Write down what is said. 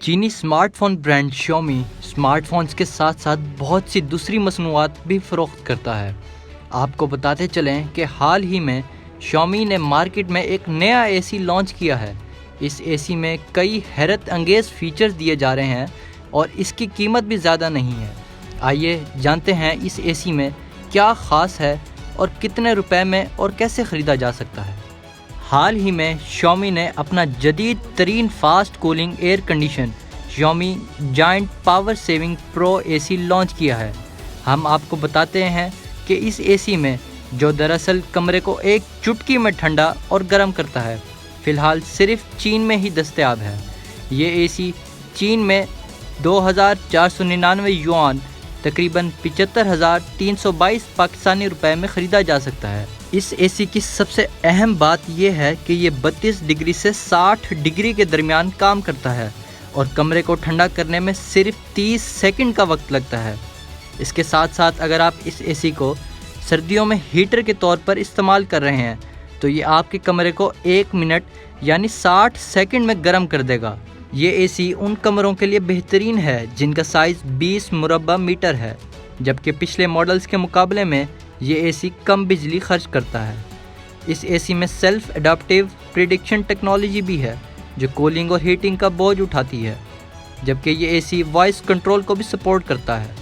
चीनी smartphone brand Xiaomi smartphones के साथ साथ बहुत सी दूसरी मसनूआत भी फ़रोख्त करता है। आपको बताते चलें कि हाल ही में Xiaomi ने मार्केट में एक नया एसी लॉन्च किया है। इस एसी में कई हैरत अंगेज़ फीचर्स दिए जा रहे हैं और इसकी कीमत भी ज़्यादा नहीं है। आइए जानते हैं इस एसी में क्या ख़ास है और कितने रुपए में और कैसे ख़रीदा जा सकता है। हाल ही में Xiaomi ने अपना जदीद तरीन fast cooling air condition Xiaomi giant power saving pro AC launch किया है। हम आपको बताते हैं कि इस एसी में जो दरअसल कमरे को एक चुटकी में ठंडा और गर्म करता है, फ़िलहाल सिर्फ चीन में ही दस्तयाब है। ये एसी चीन में 2499 युआन तकरीबन 75,322 पाकिस्तानी रुपए में ख़रीदा जा सकता है। इस एसी की सबसे अहम बात यह है कि ये 32 डिग्री से 60 डिग्री के दरमियान काम करता है और कमरे को ठंडा करने में सिर्फ 30 सेकंड का वक्त लगता है। इसके साथ साथ अगर आप इस एसी को सर्दियों में हीटर के तौर पर इस्तेमाल कर रहे हैं तो ये आपके कमरे को 1 मिनट यानी 60 सेकंड में गर्म कर देगा। ये एसी उन कमरों के लिए बेहतरीन है जिनका साइज़ 20 मुरब्बा मीटर है, जबकि पिछले मॉडल्स के मुकाबले में ये एसी कम बिजली खर्च करता है। इस एसी में सेल्फ एडाप्टिव प्रिडिक्शन टेक्नोलॉजी भी है जो कूलिंग और हीटिंग का बोझ उठाती है, जबकि ये एसी वॉइस कंट्रोल को भी सपोर्ट करता है।